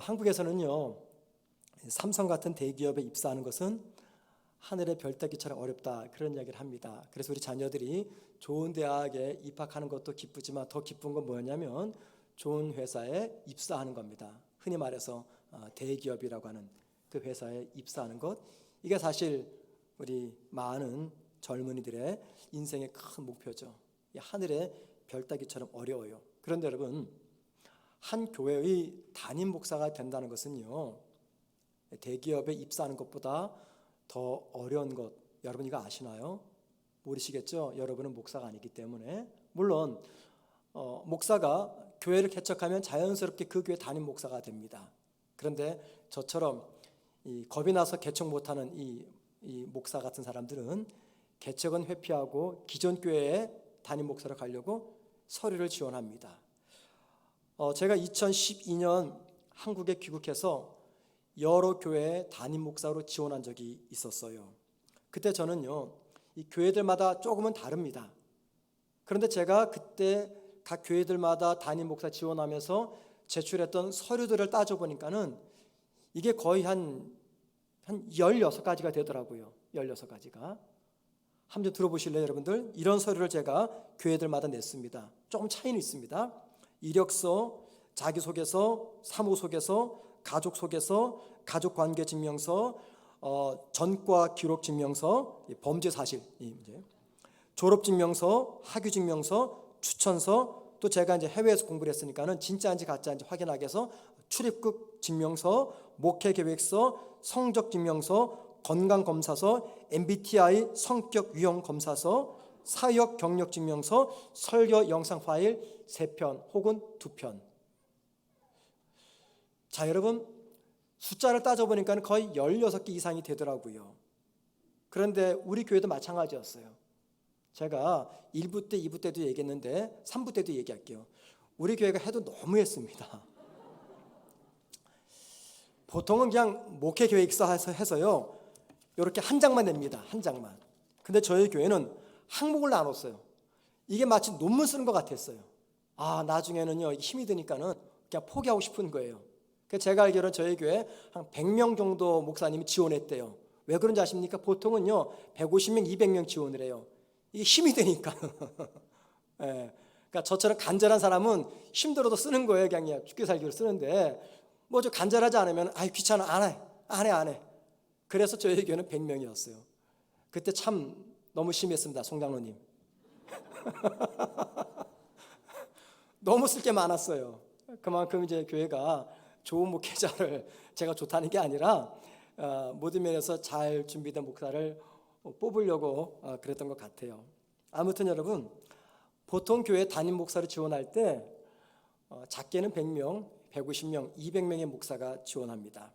한국에서는요, 삼성 같은 대기업에 입사하는 것은 하늘의 별 따기처럼 어렵다, 그런 이야기를 합니다. 그래서 우리 자녀들이 좋은 대학에 입학하는 것도 기쁘지만 더 기쁜 건 뭐냐면 좋은 회사에 입사하는 겁니다. 흔히 말해서 대기업이라고 하는 그 회사에 입사하는 것, 이게 사실 우리 많은 젊은이들의 인생의 큰 목표죠. 이 하늘의 별 따기처럼 어려워요. 그런데 여러분, 한 교회의 담임 목사가 된다는 것은요, 대기업에 입사하는 것보다 더 어려운 것, 여러분 이거 아시나요? 모르시겠죠? 여러분은 목사가 아니기 때문에. 물론 목사가 교회를 개척하면 자연스럽게 그 교회 담임 목사가 됩니다. 그런데 저처럼 겁이 나서 개척 못하는 이 목사 같은 사람들은 개척은 회피하고 기존 교회에 담임 목사로 가려고 서류를 지원합니다. 제가 2012년 한국에 귀국해서 여러 교회에 담임 목사로 지원한 적이 있었어요. 그때 저는요, 이 교회들마다 조금은 다릅니다. 그런데 제가 그때 각 교회들마다 담임 목사 지원하면서 제출했던 서류들을 따져보니까는 이게 거의 한 16가지가 되더라고요. 16가지가. 한번 들어보실래요, 여러분들? 이런 서류를 제가 교회들마다 냈습니다. 조금 차이는 있습니다. 이력서, 자기소개서, 사무소개서, 가족소개서, 가족관계증명서, 전과 기록증명서, 범죄사실, 졸업증명서, 학위증명서, 추천서, 또 제가 이제 해외에서 공부를 했으니까는 진짜인지 가짜인지 확인하기 위해서 출입국 증명서, 목회계획서, 성적증명서, 건강검사서, MBTI 성격유형검사서, 사역 경력증명서, 설교 영상 파일 3편 혹은 2편. 자, 여러분, 숫자를 따져보니까 거의 16개 이상이 되더라고요. 그런데 우리 교회도 마찬가지였어요. 제가 1부 때, 2부 때도 얘기했는데 3부 때도 얘기할게요. 우리 교회가 해도 너무했습니다. 보통은 그냥 목회계획서 해서요, 이렇게 한 장만 냅니다. 한 장만. 근데 저희 교회는 항목을 나눴어요. 이게 마치 논문 쓰는 것 같았어요. 나중에는요, 힘이 드니까는 그냥 포기하고 싶은 거예요. 제가 알기로는 저희 교회 한 100명 정도 목사님이 지원했대요. 왜 그런지 아십니까? 보통은요 150명, 200명 지원을 해요. 이게 힘이 되니까. 예. 그러니까 저처럼 간절한 사람은 힘들어도 쓰는 거예요. 그냥 죽게 살기로 쓰는데 뭐 저 간절하지 않으면 귀찮아, 안 해. 그래서 저희 교회는 100명이었어요. 그때 참 너무 심했습니다, 송장로님. 너무 쓸 게 많았어요. 그만큼 이제 교회가 좋은 목회자를 제가 좋다는 게 아니라 모든 면에서 잘 준비된 목사를 뽑으려고 그랬던 것 같아요. 아무튼 여러분, 보통 교회 담임 목사를 지원할 때 작게는 100명, 150명, 200명의 목사가 지원합니다.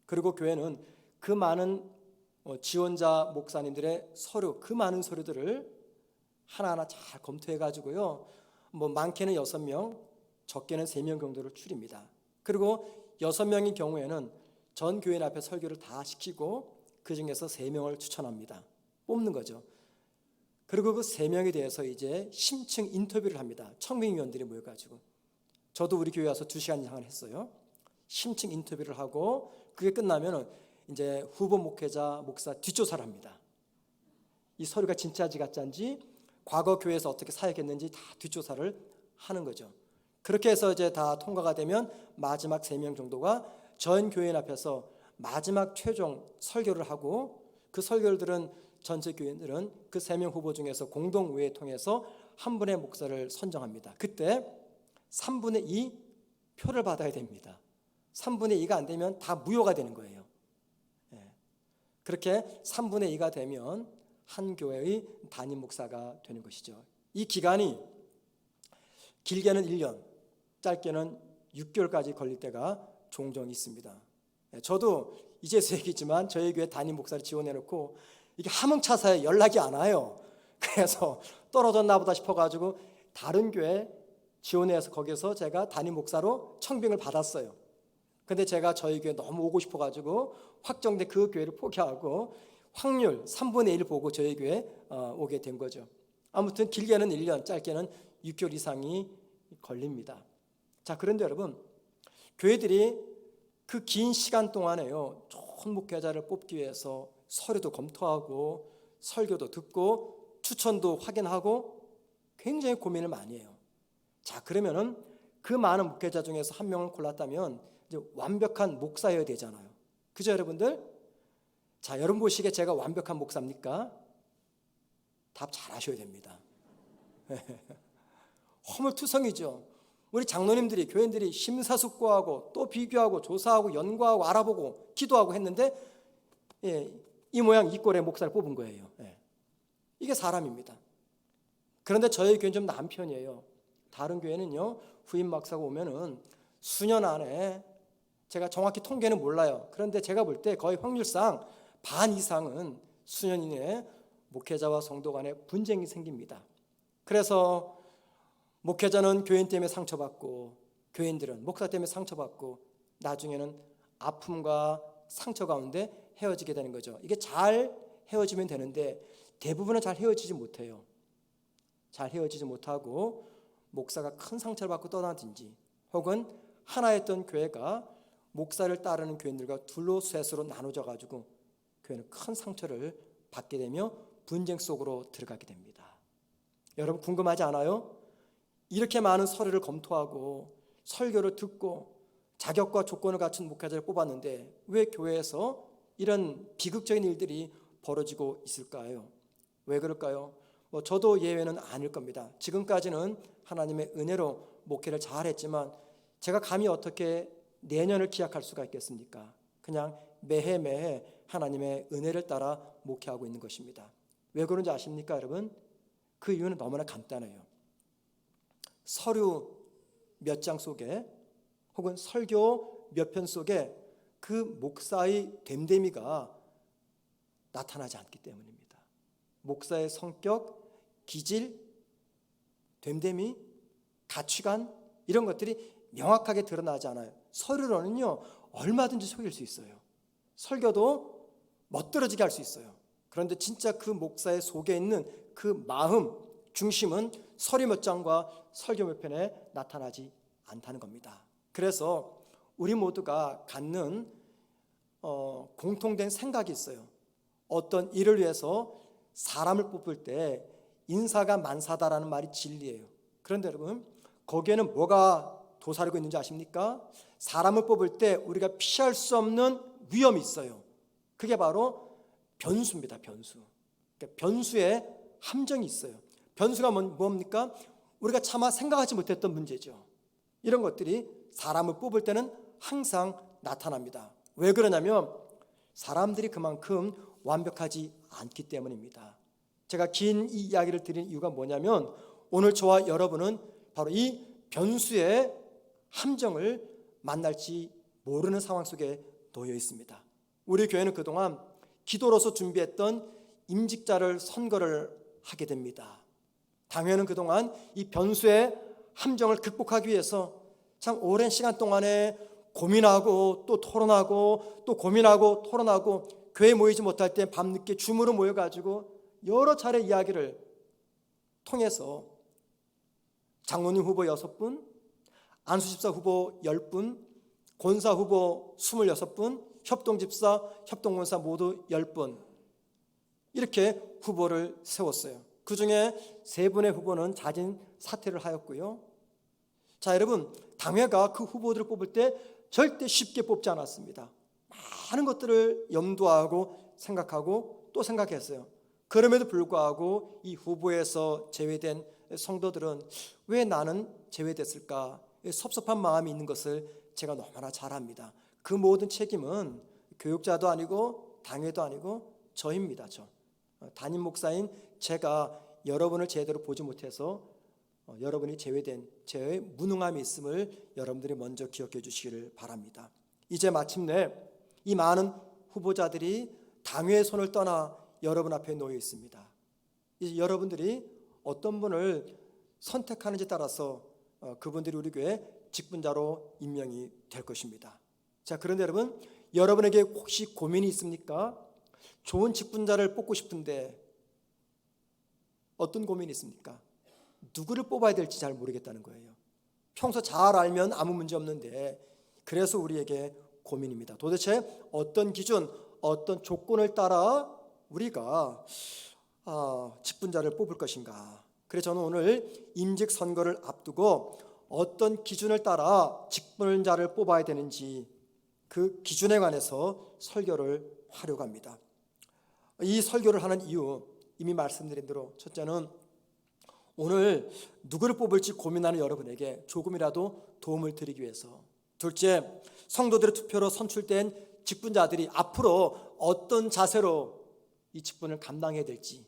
그리고 교회는 그 많은 지원자 목사님들의 서류, 그 많은 서류들을 하나하나 잘 검토해가지고요, 뭐 많게는 6명, 적게는 3명 정도를 줄입니다. 그리고 6명의 경우에는 전 교인 앞에 설교를 다 시키고 그 중에서 3명을 추천합니다. 뽑는 거죠. 그리고 그 3명에 대해서 이제 심층 인터뷰를 합니다. 청빙위원들이 모여가지고. 저도 우리 교회 와서 2시간 이상을 했어요. 심층 인터뷰를 하고 그게 끝나면은 이제 후보 목회자, 목사 뒷조사를 합니다. 이 서류가 진짜인지 가짜인지, 과거 교회에서 어떻게 사역했는지 다 뒷조사를 하는 거죠. 그렇게 해서 이제 다 통과가 되면 마지막 3명 정도가 전 교인 앞에서 마지막 최종 설교를 하고, 그 설교를 들은 전체 교인들은 그 3명 후보 중에서 공동의회 통해서 한 분의 목사를 선정합니다. 그때 3분의 2 표를 받아야 됩니다. 3분의 2가 안 되면 다 무효가 되는 거예요. 그렇게 3분의 2가 되면 한 교회의 담임 목사가 되는 것이죠. 이 기간이 길게는 1년, 짧게는 6개월까지 걸릴 때가 종종 있습니다. 저도 이제서 얘기지만 저희 교회 담임 목사를 지원해놓고 이게 함흥차사에 연락이 안 와요. 그래서 떨어졌나 보다 싶어가지고 다른 교회 지원해서 거기서 제가 담임 목사로 청빙을 받았어요. 근데 제가 저희 교회 너무 오고 싶어가지고 확정된 그 교회를 포기하고 확률 3분의 1 보고 저희 교회에 오게 된 거죠. 아무튼 길게는 1년, 짧게는 6개월 이상이 걸립니다. 자, 그런데 여러분, 교회들이 그 긴 시간 동안에요, 좋은 목회자를 뽑기 위해서 서류도 검토하고 설교도 듣고 추천도 확인하고 굉장히 고민을 많이 해요. 자, 그러면은 그 많은 목회자 중에서 한 명을 골랐다면 이제 완벽한 목사여야 되잖아요. 그죠, 여러분들? 자, 여러분 보시기에 제가 완벽한 목사입니까? 답 잘하셔야 됩니다. 허물투성이죠. 우리 장로님들이, 교인들이 심사숙고하고 또 비교하고 조사하고 연구하고 알아보고 기도하고 했는데 이 모양 이 꼴의 목사를 뽑은 거예요. 이게 사람입니다. 그런데 저희 교회는 좀 나은 편이에요. 다른 교회는요, 후임 목사가 오면은 수년 안에, 제가 정확히 통계는 몰라요. 그런데 제가 볼 때 거의 확률상 반 이상은 수년 이내에 목회자와 성도 간에 분쟁이 생깁니다. 그래서 목회자는 교인 때문에 상처받고 교인들은 목사 때문에 상처받고 나중에는 아픔과 상처 가운데 헤어지게 되는 거죠. 이게 잘 헤어지면 되는데 대부분은 잘 헤어지지 못해요. 잘 헤어지지 못하고 목사가 큰 상처를 받고 떠나든지, 혹은 하나였던 교회가 목사를 따르는 교인들과 둘로 셋으로 나눠져 가지고 교회는 큰 상처를 받게 되며 분쟁 속으로 들어가게 됩니다. 여러분 궁금하지 않아요? 이렇게 많은 서류를 검토하고 설교를 듣고 자격과 조건을 갖춘 목회자를 뽑았는데 왜 교회에서 이런 비극적인 일들이 벌어지고 있을까요? 왜 그럴까요? 저도 예외는 아닐 겁니다. 지금까지는 하나님의 은혜로 목회를 잘했지만 제가 감히 어떻게 내년을 기약할 수가 있겠습니까? 그냥 매해 하나님의 은혜를 따라 목회하고 있는 것입니다. 왜 그런지 아십니까, 여러분? 그 이유는 너무나 간단해요. 서류 몇 장 속에 혹은 설교 몇 편 속에 그 목사의 됨됨이가 나타나지 않기 때문입니다. 목사의 성격, 기질, 됨됨이, 가치관 이런 것들이 명확하게 드러나지 않아요. 서류로는요 얼마든지 속일 수 있어요. 설교도 멋들어지게 할 수 있어요. 그런데 진짜 그 목사의 속에 있는 그 마음, 중심은 서류 몇 장과 설교 몇 편에 나타나지 않다는 겁니다. 그래서 우리 모두가 갖는 공통된 생각이 있어요. 어떤 일을 위해서 사람을 뽑을 때 인사가 만사다라는 말이 진리예요. 그런데 여러분 거기에는 뭐가 도사리고 있는지 아십니까? 사람을 뽑을 때 우리가 피할 수 없는 위험이 있어요. 그게 바로 변수입니다. 변수. 그러니까 변수에 함정이 있어요. 변수가 뭡니까? 우리가 차마 생각하지 못했던 문제죠. 이런 것들이 사람을 뽑을 때는 항상 나타납니다. 왜 그러냐면 사람들이 그만큼 완벽하지 않기 때문입니다. 제가 긴 이 이야기를 드린 이유가 뭐냐면 오늘 저와 여러분은 바로 이 변수의 함정을 만날지 모르는 상황 속에 놓여 있습니다. 우리 교회는 그동안 기도로서 준비했던 임직자를 선거를 하게 됩니다. 당회는 그동안 이 변수의 함정을 극복하기 위해서 참 오랜 시간 동안에 고민하고 또 토론하고 또 고민하고 토론하고 교회 모이지 못할 때 밤늦게 줌으로 모여가지고 여러 차례 이야기를 통해서 장로님 후보 6분, 안수집사 후보 10분, 권사 후보 26분, 협동집사, 협동권사 모두 10분 이렇게 후보를 세웠어요. 그 중에 3분의 후보는 자진 사퇴를 하였고요. 자, 여러분 당회가 그 후보들을 뽑을 때 절대 쉽게 뽑지 않았습니다. 많은 것들을 염두하고 생각하고 또 생각했어요. 그럼에도 불구하고 이 후보에서 제외된 성도들은 왜 나는 제외됐을까? 섭섭한 마음이 있는 것을 제가 너무나 잘 압니다. 그 모든 책임은 교육자도 아니고 당회도 아니고 저입니다. 담임 목사인 제가 여러분을 제대로 보지 못해서 여러분이 제외된 제 무능함이 있음을 여러분들이 먼저 기억해 주시기를 바랍니다. 이제 마침내 이 많은 후보자들이 당회의 손을 떠나 여러분 앞에 놓여 있습니다. 이제 여러분들이 어떤 분을 선택하는지 따라서 그분들이 우리 교회 직분자로 임명이 될 것입니다. 자, 그런데 여러분, 여러분에게 혹시 고민이 있습니까? 좋은 직분자를 뽑고 싶은데 어떤 고민이 있습니까? 누구를 뽑아야 될지 잘 모르겠다는 거예요. 평소 잘 알면 아무 문제 없는데 그래서 우리에게 고민입니다. 도대체 어떤 기준, 어떤 조건을 따라 우리가 직분자를 뽑을 것인가? 그래서 저는 오늘 임직 선거를 앞두고 어떤 기준을 따라 직분자를 뽑아야 되는지 그 기준에 관해서 설교를 하려고 합니다. 이 설교를 하는 이유, 이미 말씀드린 대로 첫째는 오늘 누구를 뽑을지 고민하는 여러분에게 조금이라도 도움을 드리기 위해서, 둘째, 성도들의 투표로 선출된 직분자들이 앞으로 어떤 자세로 이 직분을 감당해야 될지,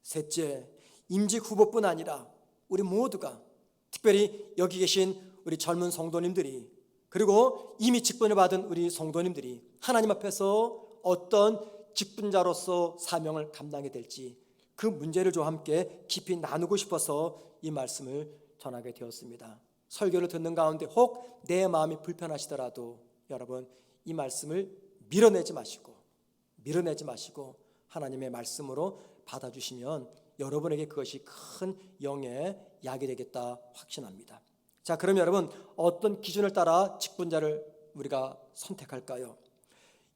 셋째, 임직 후보뿐 아니라 우리 모두가, 특별히 여기 계신 우리 젊은 성도님들이, 그리고 이미 직분을 받은 우리 성도님들이 하나님 앞에서 어떤 직분자로서 사명을 감당해야 될지, 그 문제를 좀 함께 깊이 나누고 싶어서 이 말씀을 전하게 되었습니다. 설교를 듣는 가운데 혹 내 마음이 불편하시더라도 여러분, 이 말씀을 밀어내지 마시고 하나님의 말씀으로 받아주시면 여러분에게 그것이 큰 영의 약이 되겠다 확신합니다. 자, 그럼 여러분, 어떤 기준을 따라 직분자를 우리가 선택할까요?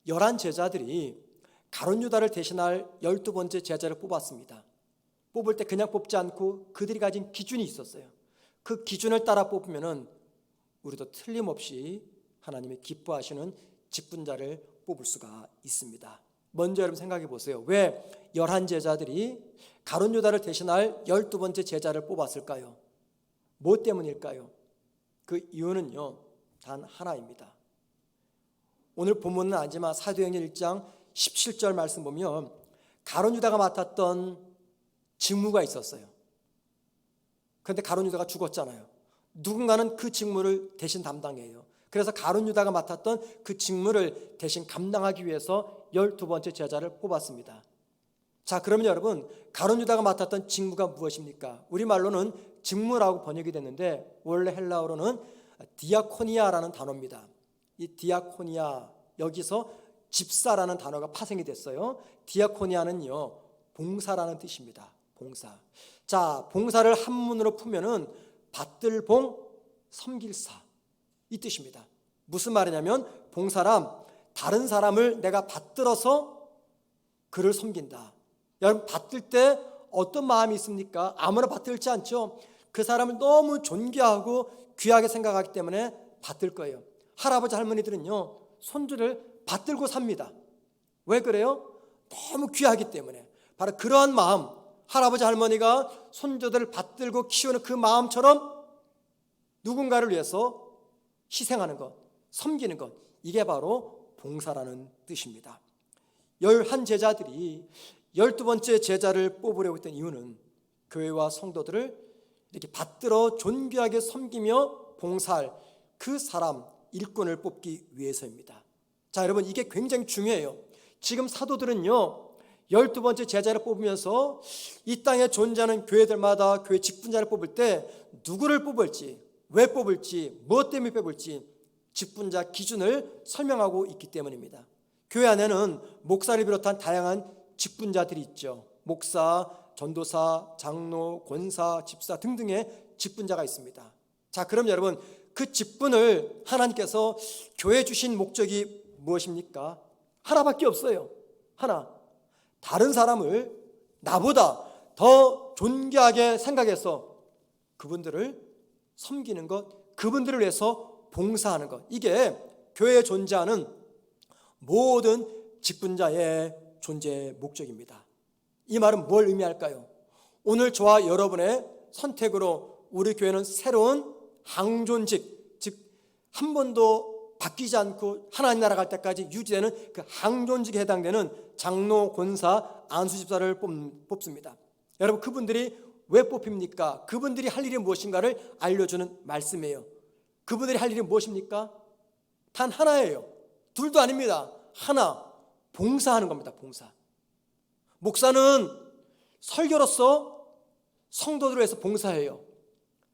11 제자들이 가룟 유다를 대신할 12번째 제자를 뽑았습니다. 뽑을 때 그냥 뽑지 않고 그들이 가진 기준이 있었어요. 그 기준을 따라 뽑으면은 우리도 틀림없이 하나님이 기뻐하시는 직분자를 뽑을 수가 있습니다. 먼저 여러분 생각해 보세요. 왜 11 제자들이 가룟 유다를 대신할 12번째 제자를 뽑았을까요? 뭐 때문일까요? 그 이유는요, 단 하나입니다. 오늘 본문은 아니지만 사도행전 1장 17절 말씀 보면 가룟 유다가 맡았던 직무가 있었어요. 그런데 가룟 유다가 죽었잖아요. 누군가는 그 직무를 대신 담당해요. 그래서 가룟 유다가 맡았던 그 직무를 대신 감당하기 위해서 12번째 제자를 뽑았습니다. 자, 그러면 여러분, 가룟 유다가 맡았던 직무가 무엇입니까? 우리말로는 직무라고 번역이 됐는데 원래 헬라어로는 디아코니아라는 단어입니다. 이 디아코니아, 여기서 집사라는 단어가 파생이 됐어요. 디아코니아는요, 봉사라는 뜻입니다. 봉사. 자, 봉사를 한문으로 풀면은 받들봉 섬길사, 이 뜻입니다. 무슨 말이냐면 봉사란 다른 사람을 내가 받들어서 그를 섬긴다. 여러분, 받들 때 어떤 마음이 있습니까? 아무나 받들지 않죠. 그 사람을 너무 존귀하고 귀하게 생각하기 때문에 받들 거예요. 할아버지 할머니들은요, 손주를 받들고 삽니다. 왜 그래요? 너무 귀하기 때문에. 바로 그러한 마음, 할아버지 할머니가 손주들을 받들고 키우는 그 마음처럼 누군가를 위해서 희생하는 것, 섬기는 것, 이게 바로 봉사라는 뜻입니다. 11 제자들이 12번째 제자를 뽑으려고 했던 이유는 교회와 성도들을 이렇게 받들어 존귀하게 섬기며 봉사할 그 사람, 일꾼을 뽑기 위해서입니다. 자, 여러분, 이게 굉장히 중요해요. 지금 사도들은요, 12번째 제자를 뽑으면서 이 땅에 존재하는 교회들마다 교회 직분자를 뽑을 때 누구를 뽑을지, 왜 뽑을지, 무엇 때문에 뽑을지 직분자 기준을 설명하고 있기 때문입니다. 교회 안에는 목사를 비롯한 다양한 직분자들이 있죠. 목사, 전도사, 장로, 권사, 집사 등등의 직분자가 있습니다. 자, 그럼 여러분, 그 직분을 하나님께서 교회에 주신 목적이 무엇입니까? 하나밖에 없어요. 하나. 다른 사람을 나보다 더 존귀하게 생각해서 그분들을 섬기는 것, 그분들을 위해서 봉사하는 것, 이게 교회에 존재하는 모든 직분자의 존재의 목적입니다. 이 말은 뭘 의미할까요? 오늘 저와 여러분의 선택으로 우리 교회는 새로운 항존직, 즉 한 번도 바뀌지 않고 하나님 나라 갈 때까지 유지되는 그 항존직에 해당되는 장로, 권사, 안수집사를 뽑습니다. 여러분, 그분들이 왜 뽑힙니까? 그분들이 할 일이 무엇인가를 알려주는 말씀이에요. 그분들이 할 일이 무엇입니까? 단 하나예요. 둘도 아닙니다. 하나, 봉사하는 겁니다. 봉사. 목사는 설교로서 성도들을 위해서 봉사해요.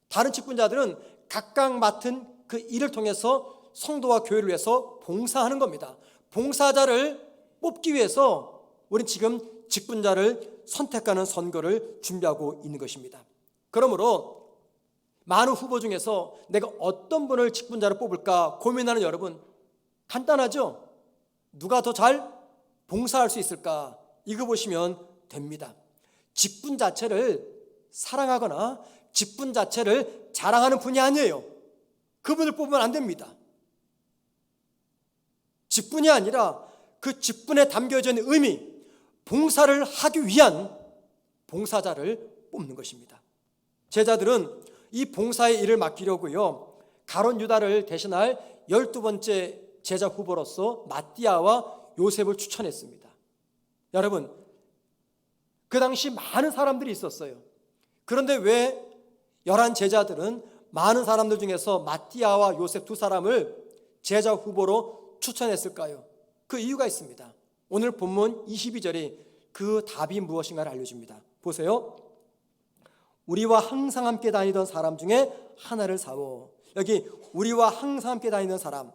다른 직분자들은 각각 맡은 그 일을 통해서 성도와 교회를 위해서 봉사하는 겁니다. 봉사자를 뽑기 위해서 우리는 지금 직분자를 선택하는 선거를 준비하고 있는 것입니다. 그러므로 많은 후보 중에서 내가 어떤 분을 직분자로 뽑을까 고민하는 여러분, 간단하죠? 누가 더 잘 봉사할 수 있을까? 이거 보시면 됩니다. 직분 자체를 사랑하거나 직분 자체를 자랑하는 분이 아니에요. 그분을 뽑으면 안 됩니다. 직분이 아니라 그 직분에 담겨져 있는 의미, 봉사를 하기 위한 봉사자를 뽑는 것입니다. 제자들은 이 봉사의 일을 맡기려고요, 가룟 유다를 대신할 12번째 제자 후보로서 마띠아와 요셉을 추천했습니다. 여러분, 그 당시 많은 사람들이 있었어요. 그런데 왜 11 제자들은 많은 사람들 중에서 마띠아와 요셉 두 사람을 제자 후보로 추천했을까요? 그 이유가 있습니다. 오늘 본문 22절이 그 답이 무엇인가를 알려줍니다. 보세요. 우리와 항상 함께 다니던 사람 중에 하나를 사오. 여기 우리와 항상 함께 다니는 사람,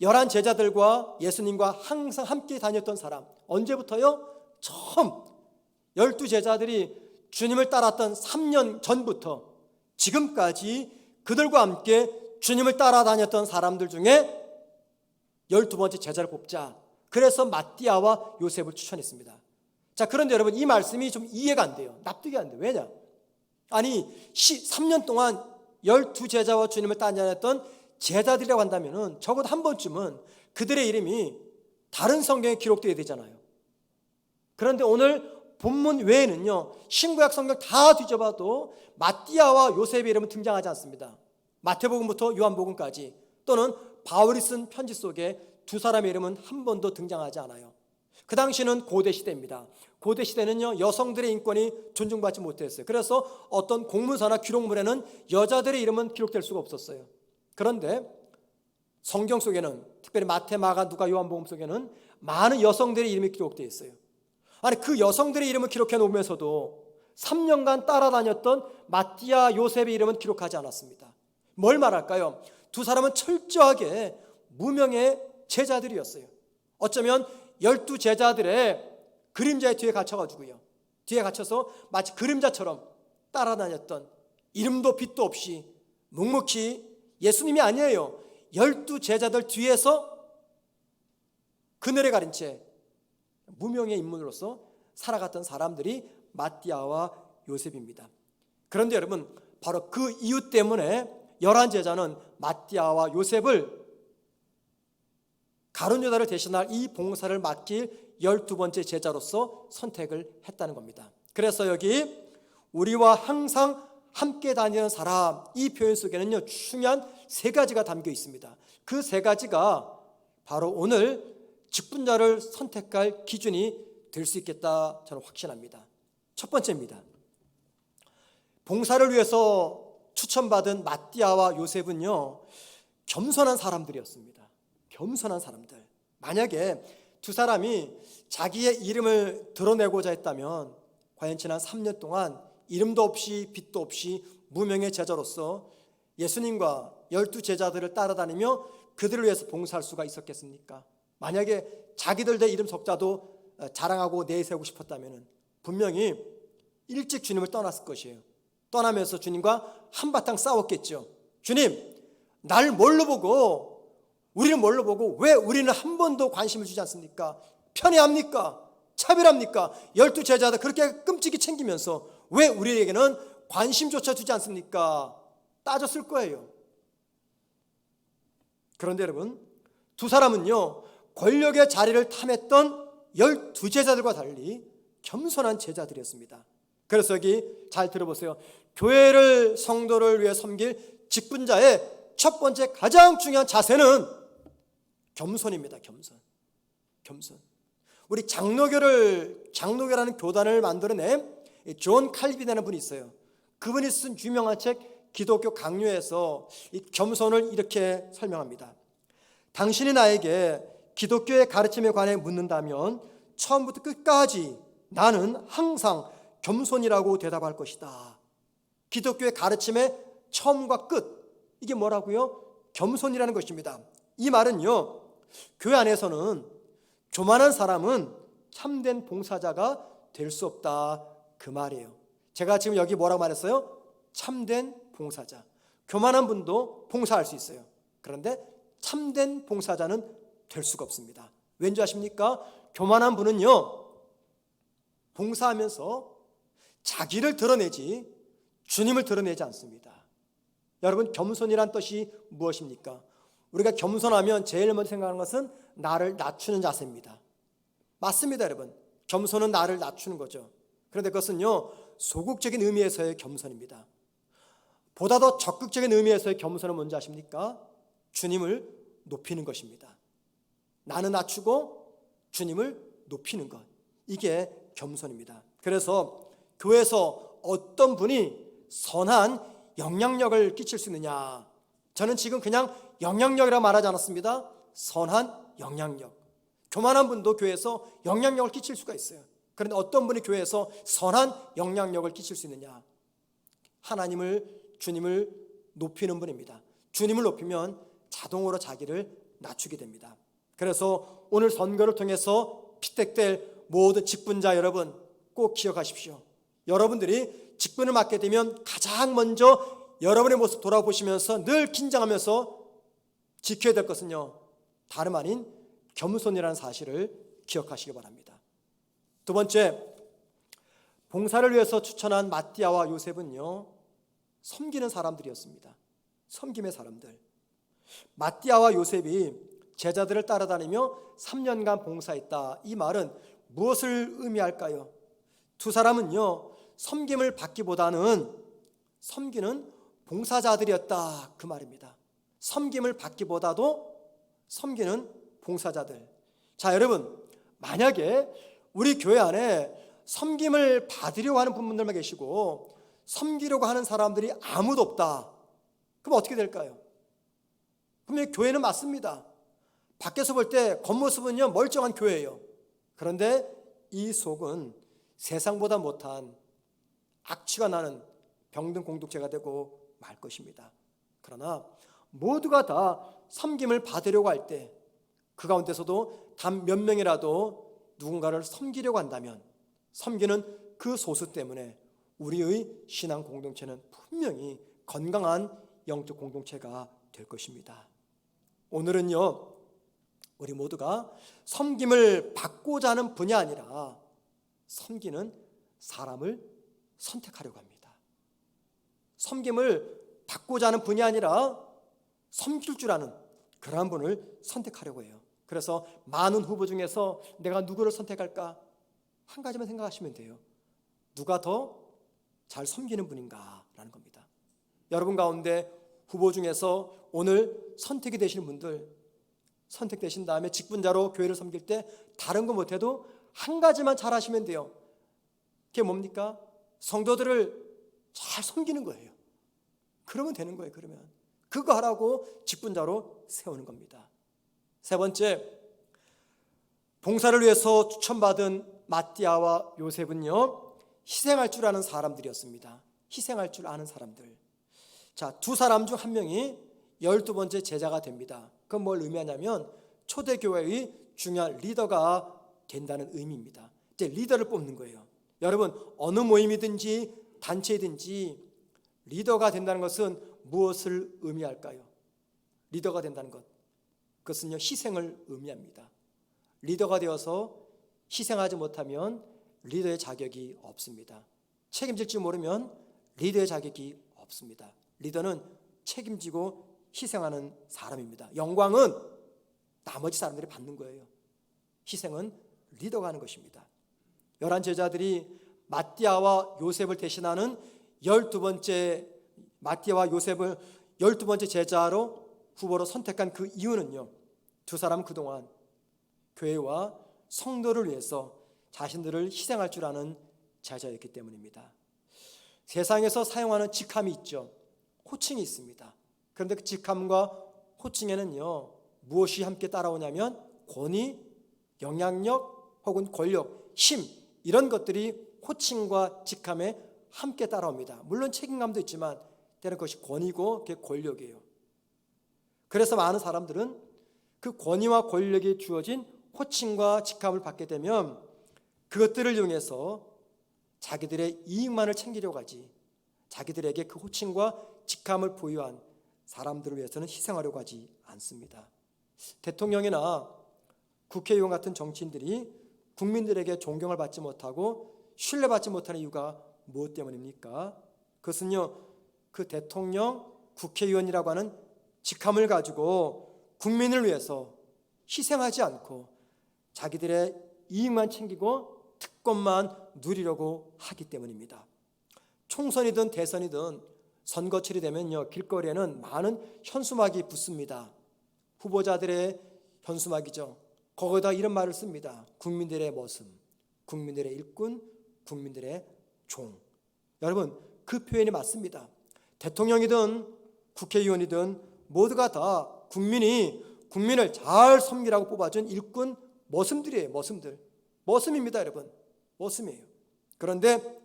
11 제자들과 예수님과 항상 함께 다녔던 사람. 언제부터요? 처음 12 제자들이 주님을 따랐던 3년 전부터 지금까지 그들과 함께 주님을 따라다녔던 사람들 중에 12번째 제자를 뽑자. 그래서 마띠아와 요셉을 추천했습니다. 자, 그런데 여러분, 이 말씀이 좀 이해가 안 돼요. 납득이 안 돼요. 왜냐? 아니, 3년 동안 12 제자와 주님을 따라다녔던 제자들이라고 한다면 적어도 한 번쯤은 그들의 이름이 다른 성경에 기록되어야 되잖아요. 그런데 오늘 본문 외에는요, 신구약 성경 다 뒤져봐도 마띠아와 요셉의 이름은 등장하지 않습니다. 마태복음부터 요한복음까지, 또는 바울이 쓴 편지 속에 두 사람의 이름은 한 번도 등장하지 않아요. 그 당시는 고대 시대입니다. 고대 시대는요, 여성들의 인권이 존중받지 못했어요. 그래서 어떤 공문서나 기록물에는 여자들의 이름은 기록될 수가 없었어요. 그런데 성경 속에는, 특별히 마태, 마가, 누가, 요한복음 속에는 많은 여성들의 이름이 기록되어 있어요. 아니, 그 여성들의 이름을 기록해 놓으면서도 3년간 따라다녔던 마띠아, 요셉의 이름은 기록하지 않았습니다. 뭘 말할까요? 두 사람은 철저하게 무명의 제자들이었어요. 어쩌면 12 제자들의 그림자의 뒤에 갇혀가지고요, 뒤에 갇혀서 마치 그림자처럼 따라다녔던, 이름도 빛도 없이 묵묵히, 예수님이 아니에요, 12 제자들 뒤에서 그늘에 가린 채 무명의 인물로서 살아갔던 사람들이 마띠아와 요셉입니다. 그런데 여러분, 바로 그 이유 때문에 11 제자는 마띠아와 요셉을, 가룟 유다를 대신할 이 봉사를 맡길 12번째 제자로서 선택을 했다는 겁니다. 그래서 여기 우리와 항상 함께 다니는 사람, 이 표현 속에는요, 중요한 3가지가 담겨 있습니다. 그 3가지가 바로 오늘 직분자를 선택할 기준이 될 수 있겠다, 저는 확신합니다. 첫 번째입니다. 봉사를 위해서 추천받은 마띠아와 요셉은요, 겸손한 사람들이었습니다. 겸손한 사람들. 만약에 두 사람이 자기의 이름을 드러내고자 했다면 과연 지난 3년 동안 이름도 없이 빛도 없이 무명의 제자로서 예수님과 12 제자들을 따라다니며 그들을 위해서 봉사할 수가 있었겠습니까? 만약에 자기들의 이름 석자도 자랑하고 내세우고 싶었다면 분명히 일찍 주님을 떠났을 것이에요. 떠나면서 주님과 한바탕 싸웠겠죠. 주님, 날 뭘로 보고, 우리는 뭘로 보고 왜 우리는 한 번도 관심을 주지 않습니까? 편애합니까? 차별합니까? 12 제자들 그렇게 끔찍이 챙기면서 왜 우리에게는 관심조차 주지 않습니까? 따졌을 거예요. 그런데 여러분, 두 사람은요, 권력의 자리를 탐했던 12 제자들과 달리 겸손한 제자들이었습니다. 그래서 여기 잘 들어보세요. 교회를, 성도를 위해 섬길 직분자의 첫 번째 가장 중요한 자세는 겸손입니다. 겸손. 우리 장로교라는 교단을 만들어낸 존 칼빈이라는 분이 있어요. 그분이 쓴 유명한 책 기독교 강요에서 이 겸손을 이렇게 설명합니다. 당신이 나에게 기독교의 가르침에 관해 묻는다면 처음부터 끝까지 나는 항상 겸손이라고 대답할 것이다. 기독교의 가르침의 처음과 끝, 이게 뭐라고요? 겸손이라는 것입니다. 이 말은요, 교회 안에서는 교만한 사람은 참된 봉사자가 될 수 없다, 그 말이에요. 제가 지금 여기 뭐라고 말했어요? 참된 봉사자. 교만한 분도 봉사할 수 있어요. 그런데 참된 봉사자는 될 수가 없습니다. 왠지 아십니까? 교만한 분은요, 봉사하면서 자기를 드러내지 주님을 드러내지 않습니다. 여러분, 겸손이란 뜻이 무엇입니까? 우리가 겸손하면 제일 먼저 생각하는 것은 나를 낮추는 자세입니다. 맞습니다, 여러분. 겸손은 나를 낮추는 거죠. 그런데 그것은요, 소극적인 의미에서의 겸손입니다. 보다 더 적극적인 의미에서의 겸손은 뭔지 아십니까? 주님을 높이는 것입니다. 나는 낮추고 주님을 높이는 것, 이게 겸손입니다. 그래서 교회에서 어떤 분이 선한 영향력을 끼칠 수 있느냐, 저는 지금 그냥 영향력이라고 말하지 않았습니다. 선한 영향력. 교만한 분도 교회에서 영향력을 끼칠 수가 있어요. 그런데 어떤 분이 교회에서 선한 영향력을 끼칠 수 있느냐? 하나님을, 주님을 높이는 분입니다. 주님을 높이면 자동으로 자기를 낮추게 됩니다. 그래서 오늘 선거를 통해서 피택될 모든 직분자 여러분, 꼭 기억하십시오. 여러분들이 직분을 맡게 되면 가장 먼저 여러분의 모습 돌아보시면서 늘 긴장하면서 지켜야 될 것은요, 다름 아닌 겸손이라는 사실을 기억하시기 바랍니다. 두 번째, 봉사를 위해서 추천한 마띠아와 요셉은요, 섬기는 사람들이었습니다. 섬김의 사람들. 마띠아와 요셉이 제자들을 따라다니며 3년간 봉사했다. 이 말은 무엇을 의미할까요? 두 사람은요, 섬김을 받기보다는 섬기는 봉사자들이었다, 그 말입니다. 섬김을 받기보다도 섬기는 봉사자들. 자, 여러분, 만약에 우리 교회 안에 섬김을 받으려고 하는 분들만 계시고 섬기려고 하는 사람들이 아무도 없다, 그럼 어떻게 될까요? 그러면 교회는 맞습니다. 밖에서 볼 때 겉모습은요, 멀쩡한 교회예요. 그런데 이 속은 세상보다 못한 악취가 나는 병든 공동체가 되고 말 것입니다. 그러나 모두가 다 섬김을 받으려고 할 때 그 가운데서도 단 몇 명이라도 누군가를 섬기려고 한다면 섬기는 그 소수 때문에 우리의 신앙 공동체는 분명히 건강한 영적 공동체가 될 것입니다. 오늘은요, 우리 모두가 섬김을 받고자 하는 분이 아니라 섬기는 사람을 선택하려고 합니다. 섬김을 받고자 하는 분이 아니라 섬길 줄 아는 그러한 분을 선택하려고 해요. 그래서 많은 후보 중에서 내가 누구를 선택할까? 한 가지만 생각하시면 돼요. 누가 더 잘 섬기는 분인가라는 겁니다. 여러분 가운데 후보 중에서 오늘 선택이 되시는 분들, 선택되신 다음에 직분자로 교회를 섬길 때 다른 거 못해도 한 가지만 잘 하시면 돼요. 그게 뭡니까? 성도들을 잘 섬기는 거예요. 그러면 되는 거예요. 그러면 그거 하라고 직분자로 세우는 겁니다. 세 번째, 봉사를 위해서 추천받은 마띠아와 요셉은요, 희생할 줄 아는 사람들이었습니다. 희생할 줄 아는 사람들. 자, 두 사람 중 한 명이 12번째 제자가 됩니다. 그건 뭘 의미하냐면 초대교회의 중요한 리더가 된다는 의미입니다. 이제 리더를 뽑는 거예요. 여러분, 어느 모임이든지 단체이든지 리더가 된다는 것은 무엇을 의미할까요? 리더가 된다는 것, 그것은요, 희생을 의미합니다. 리더가 되어서 희생하지 못하면 리더의 자격이 없습니다. 책임질 줄 모르면 리더의 자격이 없습니다. 리더는 책임지고 희생하는 사람입니다. 영광은 나머지 사람들이 받는 거예요. 희생은 리더가 하는 것입니다. 11 제자들이 마띠아와 요셉을 대신하는 12번째 마띠아와 요셉을 12번째 제자로 후보로 선택한 그 이유는요, 두 사람은 그동안 교회와 성도를 위해서 자신들을 희생할 줄 아는 제자였기 때문입니다. 세상에서 사용하는 직함이 있죠. 호칭이 있습니다. 그런데 그 직함과 호칭에는요, 무엇이 함께 따라오냐면 권위, 영향력 혹은 권력, 힘, 이런 것들이 호칭과 직함에 함께 따라옵니다. 물론 책임감도 있지만 때는 그것이 권위고 그게 권력이에요. 그래서 많은 사람들은 그 권위와 권력이 주어진 호칭과 직함을 받게 되면 그것들을 이용해서 자기들의 이익만을 챙기려고 하지, 자기들에게 그 호칭과 직함을 보유한 사람들을 위해서는 희생하려고 하지 않습니다. 대통령이나 국회의원 같은 정치인들이 국민들에게 존경을 받지 못하고 신뢰받지 못하는 이유가 무엇 때문입니까? 그것은요, 그 대통령, 국회의원이라고 하는 직함을 가지고 국민을 위해서 희생하지 않고 자기들의 이익만 챙기고 특권만 누리려고 하기 때문입니다. 총선이든 대선이든 선거철이 되면요, 길거리에는 많은 현수막이 붙습니다. 후보자들의 현수막이죠. 거기다 이런 말을 씁니다. 국민들의 머슴, 국민들의 일꾼, 국민들의 종. 여러분, 그 표현이 맞습니다. 대통령이든 국회의원이든 모두가 다 국민을 잘 섬기라고 뽑아준 일꾼 머슴들이에요. 머슴입니다, 여러분. 머슴이에요. 그런데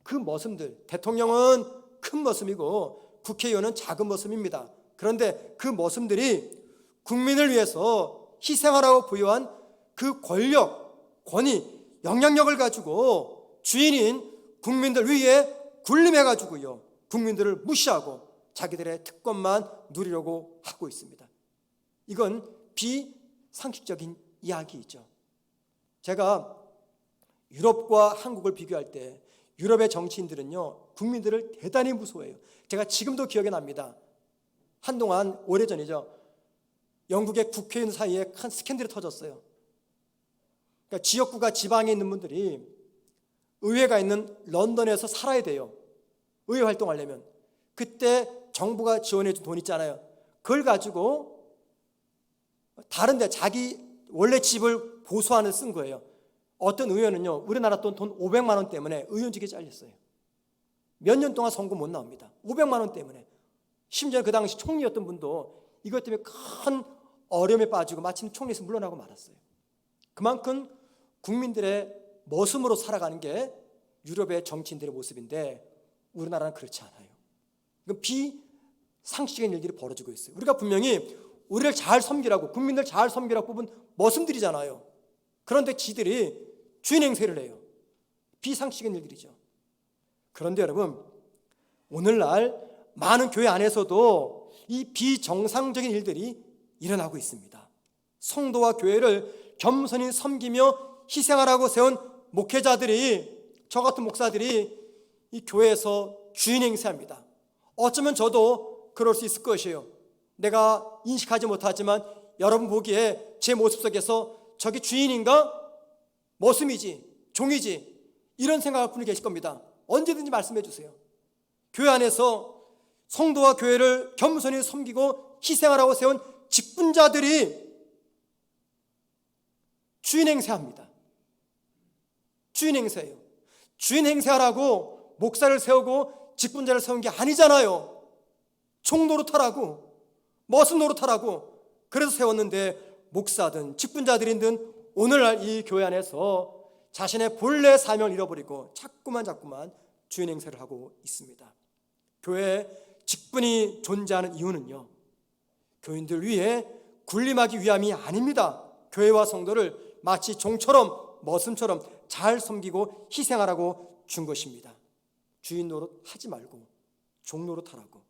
그 머슴들, 대통령은 큰 머슴이고 국회의원은 작은 머슴입니다. 그런데 그 머슴들이 국민을 위해서 희생하라고 부여한 그 권력, 권위, 영향력을 가지고 주인인 국민들 위에 군림해가지고요, 국민들을 무시하고 자기들의 특권만 누리려고 하고 있습니다. 이건 비상식적인 이야기이죠. 제가 유럽과 한국을 비교할 때 유럽의 정치인들은요, 국민들을 대단히 무서워해요. 제가 지금도 기억이 납니다. 한동안 오래전이죠. 영국의 국회의원 사이에 큰 스캔들이 터졌어요. 그러니까 지역구가 지방에 있는 분들이 의회가 있는 런던에서 살아야 돼요. 의회 활동하려면. 그때 정부가 지원해 준 돈 있잖아요. 그걸 가지고 다른 데 자기 원래 집을 보수하는 쓴 거예요. 어떤 의원은요, 우리나라 돈 500만 원 때문에 의원직에 잘렸어요. 몇 년 동안 선거 못 나옵니다. 500만 원 때문에. 심지어 그 당시 총리였던 분도 이것 때문에 큰 어려움에 빠지고 마침 총리에서 물러나고 말았어요. 그만큼 국민들의 머슴으로 살아가는 게 유럽의 정치인들의 모습인데 우리나라는 그렇지 않아요. 비상식적인 일들이 벌어지고 있어요. 우리가 분명히 우리를 잘 섬기라고, 국민들 잘 섬기라고 뽑은 머슴들이잖아요. 그런데 지들이 주인 행세를 해요. 비상식적인 일들이죠. 그런데 여러분, 오늘날 많은 교회 안에서도 이 비정상적인 일들이 일어나고 있습니다. 성도와 교회를 겸손히 섬기며 희생하라고 세운 목회자들이, 저 같은 목사들이 이 교회에서 주인 행세합니다. 어쩌면 저도 그럴 수 있을 것이에요. 내가 인식하지 못하지만 여러분 보기에 제 모습 속에서 저게 주인인가? 머슴이지, 종이지, 이런 생각할 분이 계실 겁니다. 언제든지 말씀해 주세요. 교회 안에서 성도와 교회를 겸손히 섬기고 희생하라고 세운 직분자들이 주인 행세합니다. 주인 행세예요. 주인 행세하라고 목사를 세우고 직분자를 세운 게 아니잖아요. 종 노릇하라고, 머슴 노릇하라고 그래서 세웠는데 목사든 직분자들이든 오늘날 이 교회 안에서 자신의 본래 사명을 잃어버리고 자꾸만 주인 행세를 하고 있습니다. 교회에 직분이 존재하는 이유는요, 교인들 위해 군림하기 위함이 아닙니다. 교회와 성도를 마치 종처럼 머슴처럼 잘 섬기고 희생하라고 준 것입니다. 주인 노릇 하지 말고 종 노릇하라고.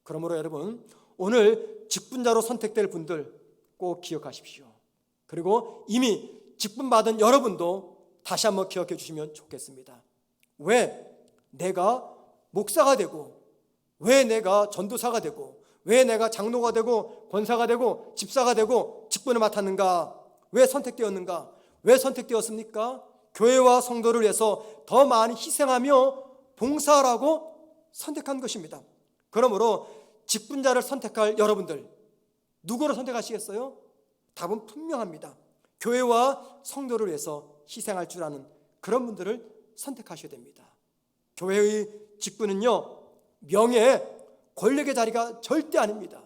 그러므로 여러분, 오늘 직분자로 선택될 분들 꼭 기억하십시오. 그리고 이미 직분 받은 여러분도 다시 한번 기억해 주시면 좋겠습니다. 왜 내가 목사가 되고, 왜 내가 전도사가 되고, 왜 내가 장로가 되고 권사가 되고 집사가 되고 직분을 맡았는가? 왜 선택되었는가? 왜 선택되었습니까? 교회와 성도를 위해서 더 많이 희생하며 봉사하라고 선택한 것입니다. 그러므로 직분자를 선택할 여러분들, 누구를 선택하시겠어요? 답은 분명합니다. 교회와 성도를 위해서 희생할 줄 아는 그런 분들을 선택하셔야 됩니다. 교회의 직분은요, 명예, 권력의 자리가 절대 아닙니다.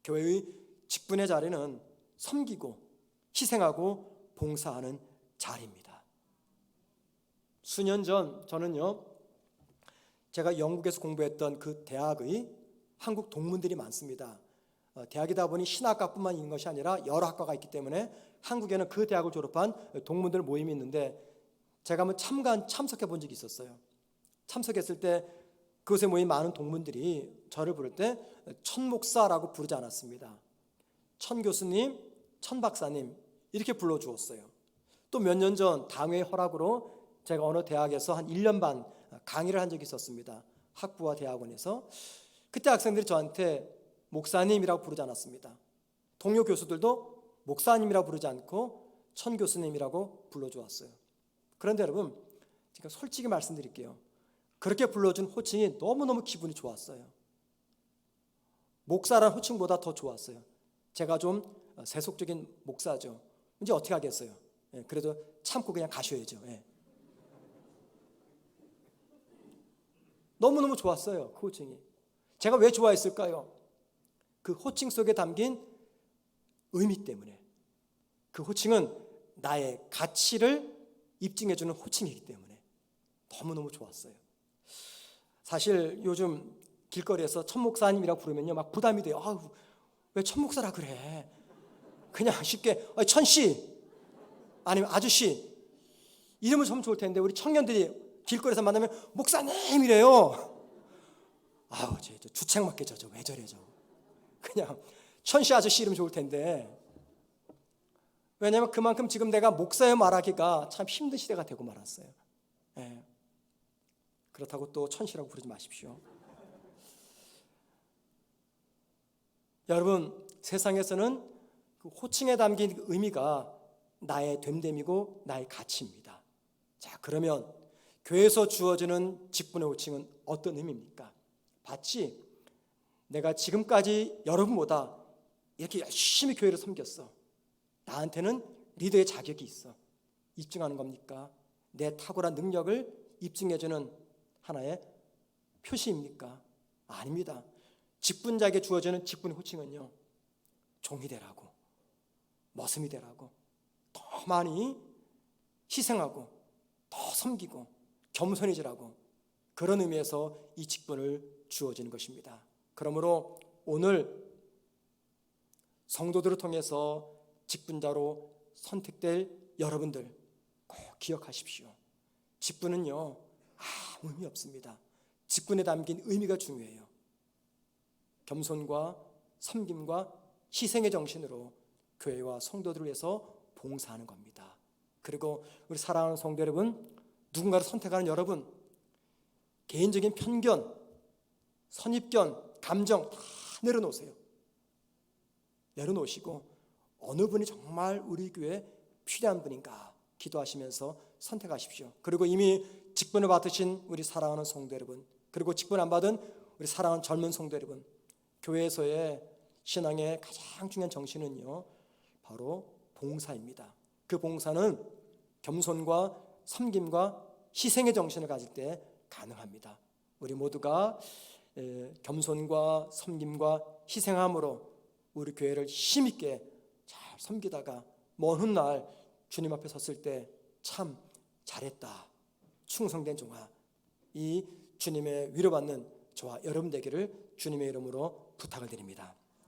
교회의 직분의 자리는 섬기고 희생하고 봉사하는 자리입니다. 수년 전 저는요, 제가 영국에서 공부했던 그 대학의 한국 동문들이 많습니다. 대학이다 보니 신학과뿐만 있는 것이 아니라 여러 학과가 있기 때문에 한국에는 그 대학을 졸업한 동문들 모임이 있는데 제가 한번 참석해 본 적이 있었어요. 참석했을 때 그곳에 모인 많은 동문들이 저를 부를 때 천 목사라고 부르지 않았습니다. 천 교수님, 천 박사님 이렇게 불러주었어요. 또 몇 년 전 당회의 허락으로 제가 어느 대학에서 한 1년 반 강의를 한 적이 있었습니다. 학부와 대학원에서. 그때 학생들이 저한테 목사님이라고 부르지 않았습니다. 동료 교수들도 목사님이라고 부르지 않고 천 교수님이라고 불러주었어요. 그런데 여러분, 제가 솔직히 말씀드릴게요. 그렇게 불러준 호칭이 너무너무 기분이 좋았어요. 목사라는 호칭보다 더 좋았어요. 제가 좀 세속적인 목사죠. 이제 어떻게 하겠어요? 그래도 참고 그냥 가셔야죠. 너무너무 좋았어요. 그 호칭이. 제가 왜 좋아했을까요? 그 호칭 속에 담긴 의미 때문에. 그 호칭은 나의 가치를 입증해주는 호칭이기 때문에 너무너무 좋았어요. 사실 요즘 길거리에서 천목사님이라고 부르면요 막 부담이 돼요. 아유, 왜 천목사라 그래? 그냥 쉽게 천씨 아니면 아저씨 이름은 참 좋을 텐데 우리 청년들이 길거리에서 만나면 목사님이래요. 아우, 저 주책 맞게 저 왜 저래 저. 그냥 천씨 아저씨 이름 좋을 텐데. 왜냐하면 그만큼 지금 내가 목사여 말하기가 참 힘든 시대가 되고 말았어요. 그렇다고 또 천씨라고 부르지 마십시오. 여러분, 세상에서는 그 호칭에 담긴 의미가 나의 됨됨이고 나의 가치입니다. 자, 그러면 교회에서 주어지는 직분의 호칭은 어떤 의미입니까? 봤지? 내가 지금까지 여러분보다 이렇게 열심히 교회를 섬겼어. 나한테는 리더의 자격이 있어. 입증하는 겁니까? 내 탁월한 능력을 입증해주는 하나의 표시입니까? 아닙니다. 직분자에게 주어지는 직분의 호칭은요, 종이 되라고, 머슴이 되라고, 더 많이 희생하고 더 섬기고 겸손해지라고, 그런 의미에서 이 직분을 주어지는 것입니다. 그러므로 오늘 성도들을 통해서 직분자로 선택될 여러분들 꼭 기억하십시오. 직분은요 아무 의미 없습니다. 직분에 담긴 의미가 중요해요. 겸손과 섬김과 희생의 정신으로 교회와 성도들을 위해서 봉사하는 겁니다. 그리고 우리 사랑하는 성도 여러분, 누군가를 선택하는 여러분, 개인적인 편견, 선입견, 감정 다 내려놓으세요. 내려놓으시고 어느 분이 정말 우리 교회에 필요한 분인가 기도하시면서 선택하십시오. 그리고 이미 직분을 받으신 우리 사랑하는 성도 여러분, 그리고 직분 안 받은 우리 사랑하는 젊은 성도 여러분, 교회에서의 신앙의 가장 중요한 정신은요 바로 봉사입니다. 그 봉사는 겸손과 섬김과 희생의 정신을 가질 때 가능합니다. 우리 모두가 겸손과 섬김과 희생함으로 우리 교회를 힘있게 잘 섬기다가 먼 훗날 주님 앞에 섰을 때 참 잘했다, 충성된 종아, 이 주님의 위로받는 저와 여러분 되기를 주님의 이름으로 부탁을 드립니다.